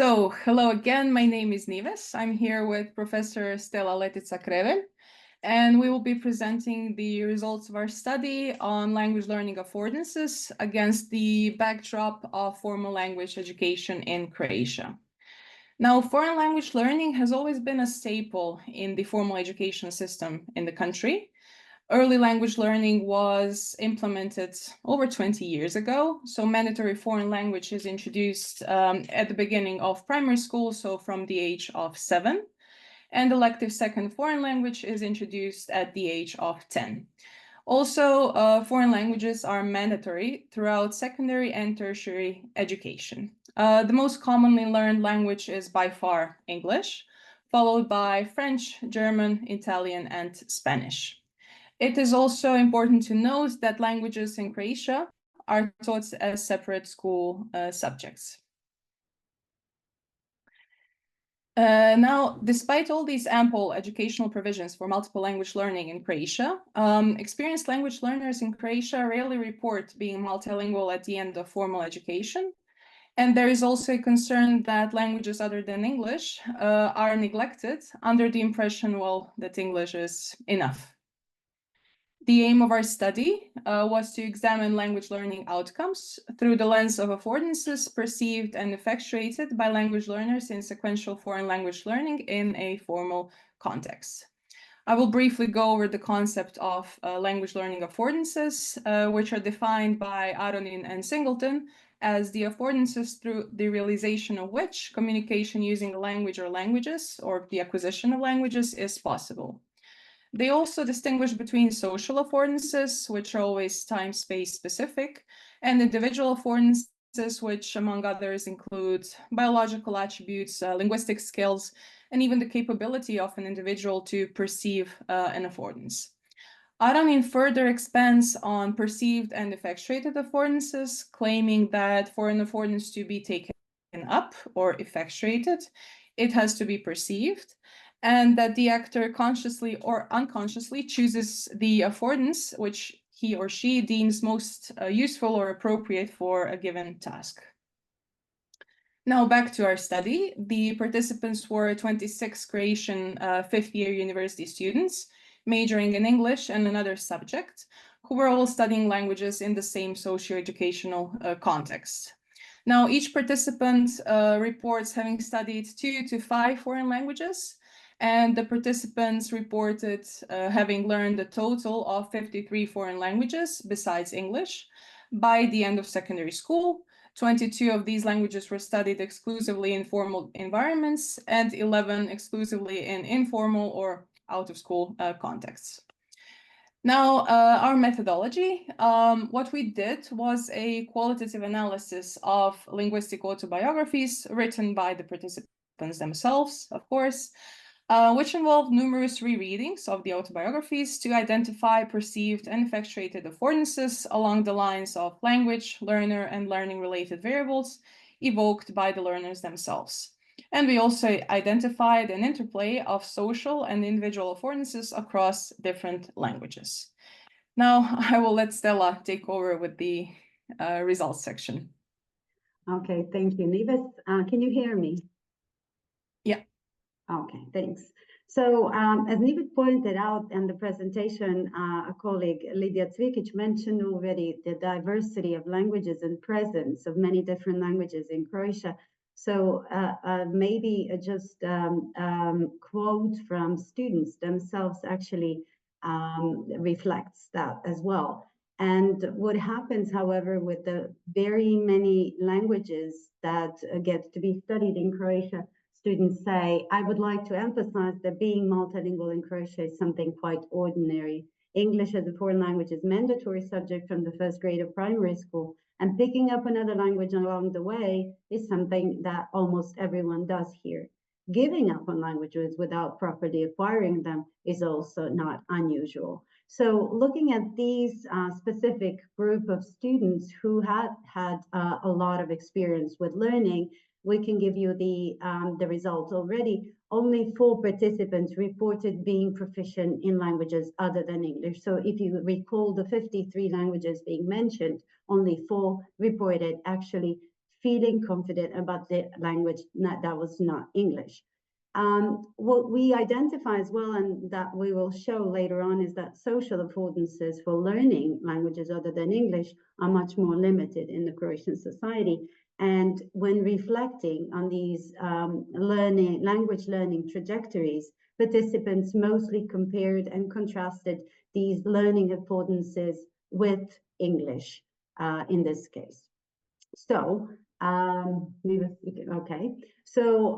So, hello again. My name is Nives. I'm here with Professor Stela Letica Krevelj, and we will be presenting the results of our study on language learning affordances against the backdrop of formal language education in Croatia. Now, foreign language learning has always been a staple in the formal education system in the country. Early language learning was implemented over 20 years ago. So mandatory foreign language is introduced at the beginning of primary school, so from the age of 7. And elective second foreign language is introduced at the age of 10. Also, foreign languages are mandatory throughout secondary and tertiary education. The most commonly learned language is by far English, followed by French, German, Italian, and Spanish. It is also important to note that languages in Croatia are taught as separate school subjects. Now, despite all these ample educational provisions for multiple language learning in Croatia, experienced language learners in Croatia rarely report being multilingual at the end of formal education. And there is also a concern that languages other than English are neglected under the impression, well, that English is enough. The aim of our study was to examine language learning outcomes through the lens of affordances perceived and effectuated by language learners in sequential foreign language learning in a formal context. I will briefly go over the concept of language learning affordances, which are defined by Aronin and Singleton as the affordances through the realization of which communication using a language or languages, or the acquisition of languages, is possible. They also distinguish between social affordances, which are always time-space specific, and individual affordances, which, among others, include biological attributes, linguistic skills, and even the capability of an individual to perceive an affordance. Aronin further expands on perceived and effectuated affordances, claiming that for an affordance to be taken up or effectuated, it has to be perceived, and that the actor consciously or unconsciously chooses the affordance which he or she deems most useful or appropriate for a given task. Now back to our study. The participants were 26 Croatian fifth-year university students majoring in English and another subject, who were all studying languages in the same socio-educational context. Now, each participant reports having studied 2 to 5 foreign languages, and the participants reported having learned a total of 53 foreign languages besides English by the end of secondary school. 22 of these languages were studied exclusively in formal environments and 11 exclusively in informal or out-of-school contexts. Now, our methodology, what we did was a qualitative analysis of linguistic autobiographies written by the participants themselves, of course, which involved numerous rereadings of the autobiographies to identify perceived and effectuated affordances along the lines of language, learner, and learning-related variables evoked by the learners themselves. And we also identified an interplay of social and individual affordances across different languages. Now, I will let Stella take over with the results section. Okay, thank you. Nives, can you hear me? Yeah. Okay, thanks. So as Nives pointed out in the presentation, a colleague, Lidija Cvikic, mentioned already the diversity of languages and presence of many different languages in Croatia. So maybe just quote from students themselves actually reflects that as well. And what happens, however, with the very many languages that get to be studied in Croatia, students say, I would like to emphasize that being multilingual in Croatia is something quite ordinary. English as a foreign language is mandatory subject from the first grade of primary school, and picking up another language along the way is something that almost everyone does here. Giving up on languages without properly acquiring them is also not unusual. So looking at these specific group of students who had a lot of experience with learning, we can give you the results already. Only 4 participants reported being proficient in languages other than English. So if you recall the 53 languages being mentioned, only 4 reported actually feeling confident about the language that was not English. What we identify as well, and that we will show later on, is that social affordances for learning languages other than English are much more limited in the Croatian society. And when reflecting on these language learning trajectories, participants mostly compared and contrasted these learning affordances with English in this case. So, okay. So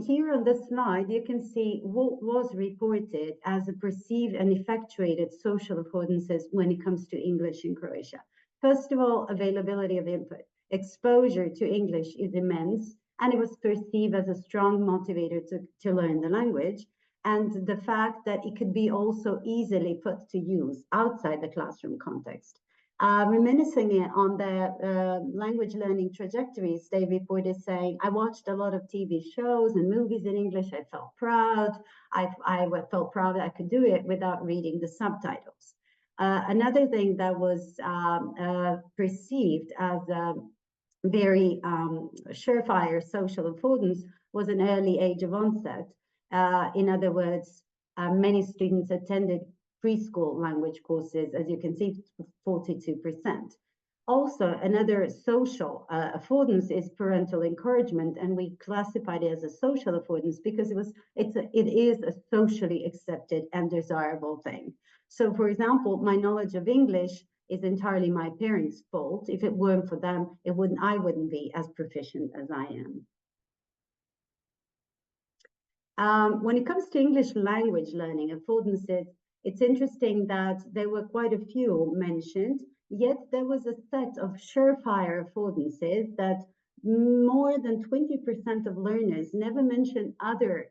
here on this slide, you can see what was reported as a perceived and effectuated social affordances when it comes to English in Croatia. First of all, availability of input. Exposure to English is immense, and it was perceived as a strong motivator to learn the language. And the fact that it could be also easily put to use outside the classroom context. Reminiscing on the language learning trajectories, they reported saying, I watched a lot of TV shows and movies in English. I felt proud. I felt proud that I could do it without reading the subtitles. Another thing that was perceived as a very surefire social affordance was an early age of onset. In other words, many students attended preschool language courses, as you can see, 42%. Also, another social affordance is parental encouragement, and we classified it as a social affordance because it is a socially accepted and desirable thing. So, for example, my knowledge of English is entirely my parents' fault. If it weren't for them, I wouldn't be as proficient as I am. When it comes to English language learning affordances, it's interesting that there were quite a few mentioned, yet there was a set of surefire affordances that more than 20% of learners never mentioned other,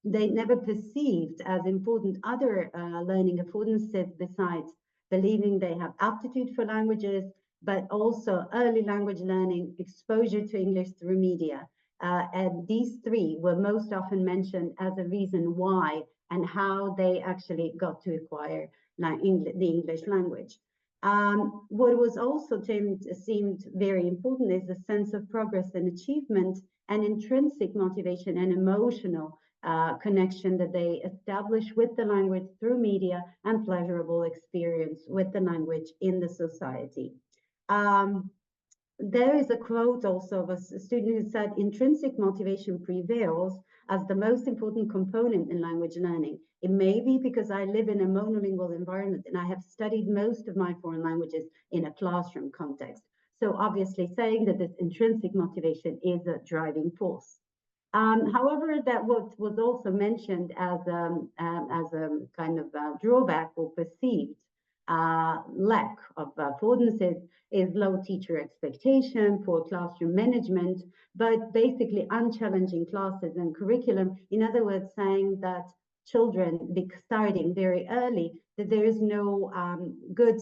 they never perceived as important other learning affordances besides believing they have aptitude for languages, but also early language learning, exposure to English through media. And these three were most often mentioned as a reason why and how they actually got to acquire the English language. What was also seemed very important is the sense of progress and achievement and intrinsic motivation and emotional connection that they establish with the language through media and pleasurable experience with the language in the society. There is a quote also of a student who said, intrinsic motivation prevails as the most important component in language learning. It may be because I live in a monolingual environment and I have studied most of my foreign languages in a classroom context. So obviously saying that this intrinsic motivation is a driving force. However, that what was also mentioned as a kind of drawback or perceived lack of affordances is low teacher expectation, poor classroom management, but basically unchallenging classes and curriculum. In other words, saying that children starting very early, that there is no good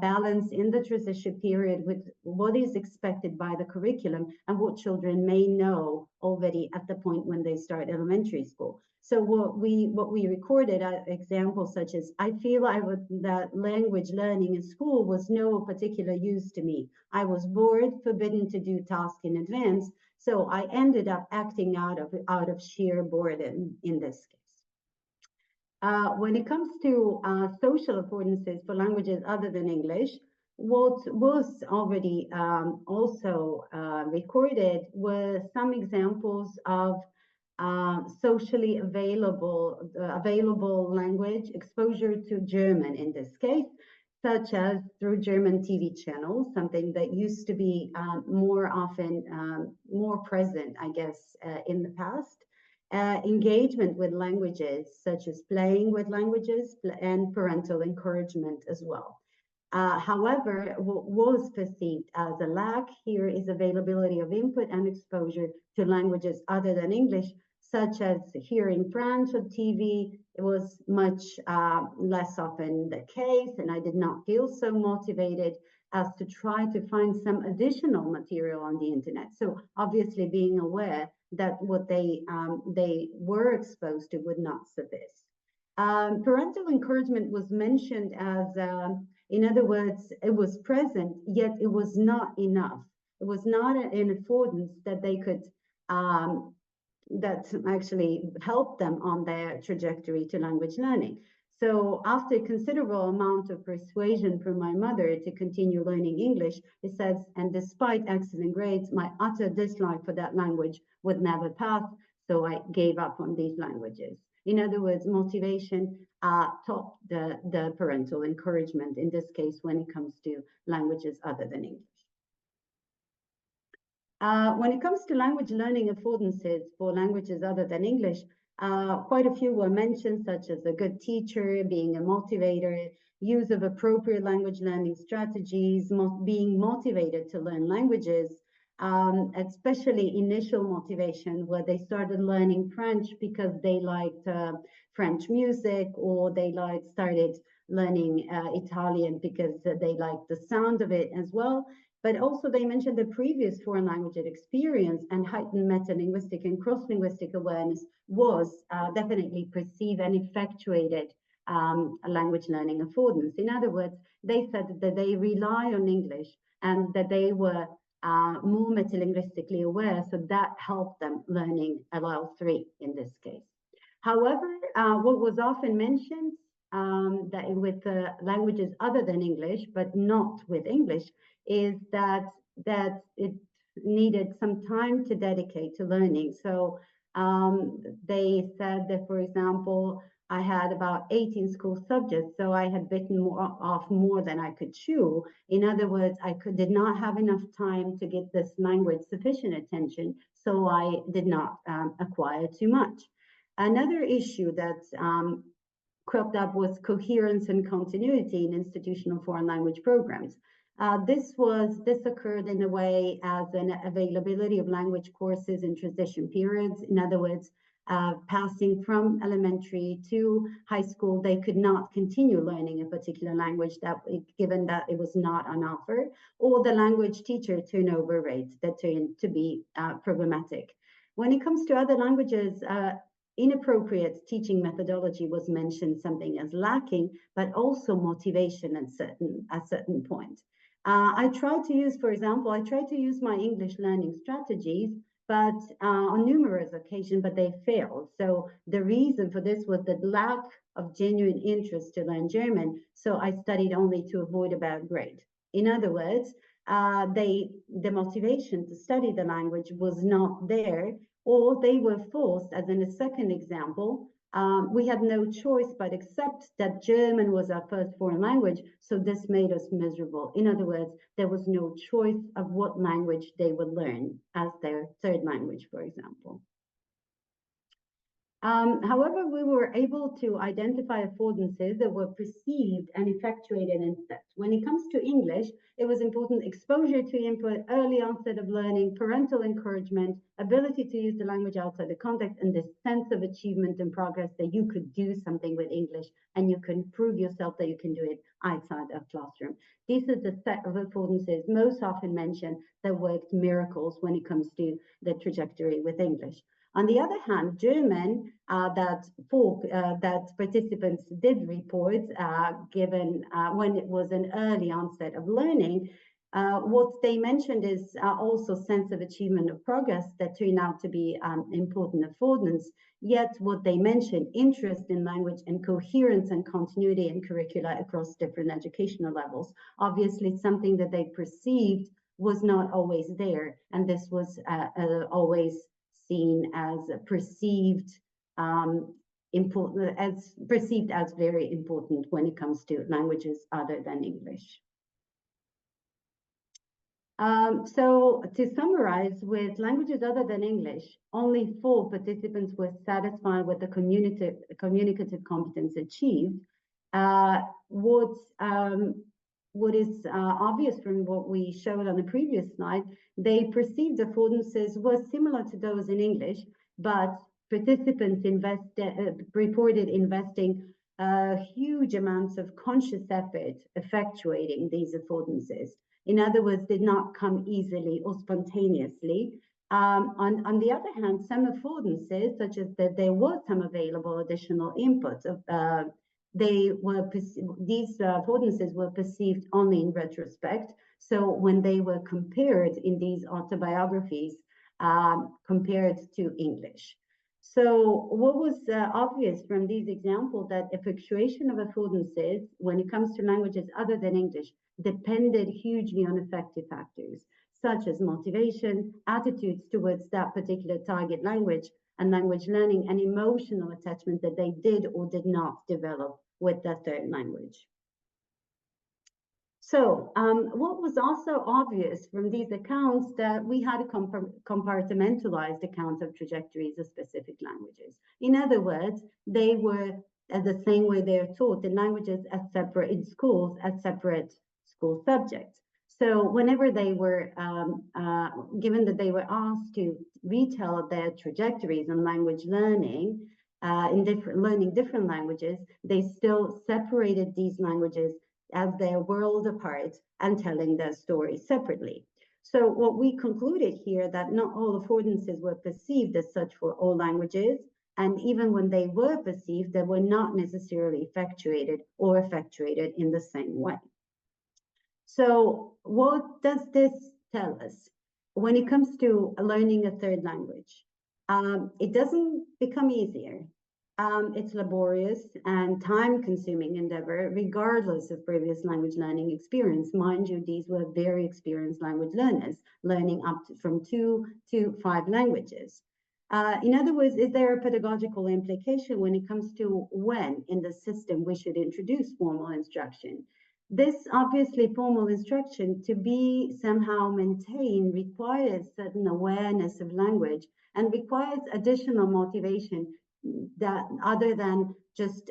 balance in the transition period with what is expected by the curriculum and what children may know already at the point when they start elementary school. So what we recorded examples such as, I feel that language learning in school was no particular use to me. I was bored, forbidden to do tasks in advance, so I ended up acting out of sheer boredom in this case. When it comes to social affordances for languages other than English, what was already also recorded were some examples of socially available language exposure to German in this case, such as through German TV channels, something that used to be more often more present, I guess, in the past. Engagement with languages, such as playing with languages and parental encouragement as well. However, what was perceived as a lack here is availability of input and exposure to languages other than English, such as hearing French on TV. It was much less often the case, and I did not feel so motivated as to try to find some additional material on the internet. So obviously being aware that what they were exposed to would not suffice. Parental encouragement was mentioned as, in other words, it was present, yet it was not enough. it was not an affordance that they could that actually helped them on their trajectory to language learning. So after a considerable amount of persuasion from my mother to continue learning English, it says, and despite excellent grades, my utter dislike for that language would never pass, so I gave up on these languages. In other words, motivation topped the parental encouragement, in this case, when it comes to languages other than English. When it comes to language learning affordances for languages other than English, quite a few were mentioned, such as a good teacher, being a motivator, use of appropriate language learning strategies, being motivated to learn languages, especially initial motivation, where they started learning French because they liked French music, or they started learning Italian because they liked the sound of it as well. But also they mentioned the previous foreign language experience, and heightened meta-linguistic and cross-linguistic awareness was definitely perceived and effectuated language learning affordance. In other words, they said that they rely on English and that they were more meta-linguistically aware, so that helped them learning LL3 in this case. However, what was often mentioned that with languages other than English, but not with English, is that it needed some time to dedicate to learning. So they said that, for example, I had about 18 school subjects, so I had bitten off more than I could chew. In other words, I did not have enough time to give this language sufficient attention, so I did not acquire too much. Another issue that cropped up was coherence and continuity in institutional foreign language programs. This occurred in a way as an availability of language courses in transition periods. In other words, passing from elementary to high school, they could not continue learning a particular language given that it was not on offer, or the language teacher turnover rate that turned to be problematic. When it comes to other languages, inappropriate teaching methodology was mentioned, something as lacking, but also motivation at certain point. I tried to use, for example, my English learning strategies, but on numerous occasions, but they failed. So the reason for this was the lack of genuine interest to learn German. So I studied only to avoid a bad grade. In other words, the motivation to study the language was not there, or they were forced, as in a second example, we had no choice but accept that German was our first foreign language, so this made us miserable. In other words, there was no choice of what language they would learn as their third language, for example. However, we were able to identify affordances that were perceived and effectuated in steps. When it comes to English, it was important exposure to input, early onset of learning, parental encouragement, ability to use the language outside the context, and this sense of achievement and progress that you could do something with English and you can prove yourself that you can do it outside of classroom. This is the set of affordances most often mentioned that worked miracles when it comes to the trajectory with English. On the other hand, German, that participants did report, given when it was an early onset of learning, what they mentioned is also sense of achievement of progress that turned out to be important affordance. Yet what they mentioned, interest in language and coherence and continuity in curricula across different educational levels, obviously something that they perceived was not always there. And this was always seen as perceived as very important when it comes to languages other than English. So to summarize, with languages other than English, only 4 participants were satisfied with the communicative competence achieved. What is obvious from what we showed on the previous slide, they perceived affordances were similar to those in English, but participants reported investing huge amounts of conscious effort effectuating these affordances. In other words, did not come easily or spontaneously. On the other hand, some affordances, such as that there was some available additional input of these affordances were perceived only in retrospect. So when they were compared in these autobiographies, compared to English. So what was obvious from these examples, that effectuation of affordances when it comes to languages other than English depended hugely on effective factors, such as motivation, attitudes towards that particular target language, and language learning, and emotional attachment that they did or did not develop with that third language. So what was also obvious from these accounts, that we had a compartmentalized account of trajectories of specific languages. In other words, they were the same way they are taught in languages as separate in schools as separate school subjects. So whenever they were given that they were asked to retell their trajectories in language learning, learning different languages, they still separated these languages as their world apart and telling their story separately. So what we concluded here, that not all affordances were perceived as such for all languages, and even when they were perceived, they were not necessarily effectuated in the same way. So what does this tell us? When it comes to learning a third language, it doesn't become easier. It's laborious and time-consuming endeavor, regardless of previous language learning experience. Mind you, these were very experienced language learners, learning up from 2 to 5 languages. In other words, is there a pedagogical implication when it comes to when in the system we should introduce formal instruction? This obviously formal instruction, to be somehow maintained, requires certain awareness of language and requires additional motivation that other than just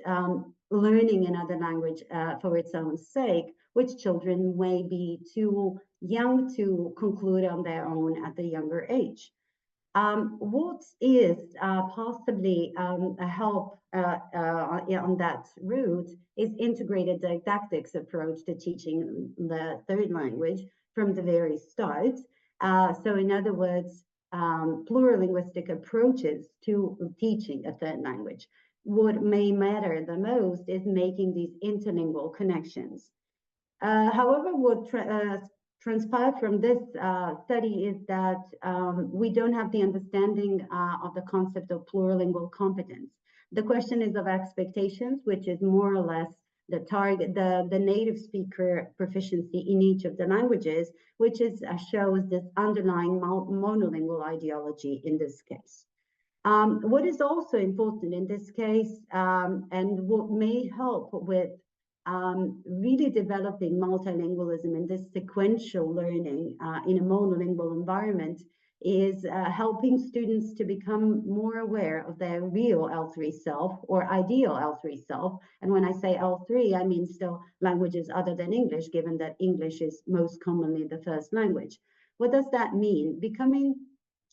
learning another language for its own sake, which children may be too young to conclude on their own at the younger age. What is possibly a help on that route is integrated didactics approach to teaching the third language from the very start. So in other words, plurilinguistic approaches to teaching a third language. What may matter the most is making these interlingual connections. However, what transpired from this study is that we don't have the understanding of the concept of plurilingual competence. The question is of expectations, which is more or less the target, the native speaker proficiency in each of the languages, which is shows this underlying monolingual ideology in this case. What is also important in this case, and what may help with really developing multilingualism in this sequential learning in a monolingual environment, is helping students to become more aware of their real L3 self or ideal L3 self. And when I say L3, I mean still languages other than English, given that English is most commonly the first language. What does that mean? Becoming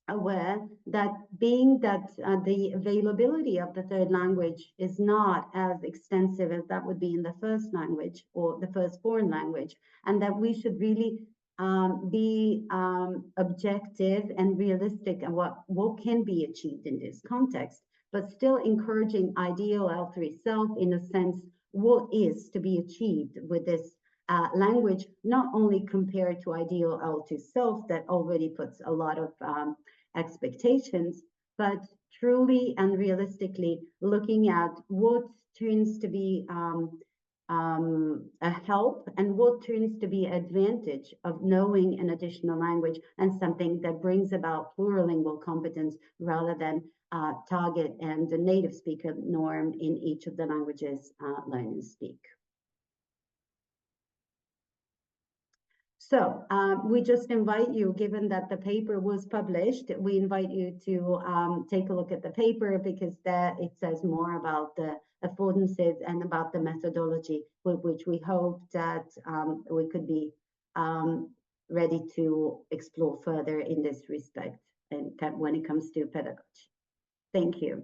aware that the availability of the third language is not as extensive as that would be in the first language or the first foreign language, and that we should really be objective and realistic and what can be achieved in this context, but still encouraging ideal L3 self in a sense, what is to be achieved with this language, not only compared to ideal L2 self that already puts a lot of expectations, but truly and realistically looking at what turns to be a help and what turns to be advantage of knowing an additional language and something that brings about plurilingual competence rather than target and the native speaker norm in each of the languages learners speak. So we just invite you, given that the paper was published, we invite you to take a look at the paper, because there it says more about the affordances and about the methodology with which we hope that we could be ready to explore further in this respect and when it comes to pedagogy. Thank you.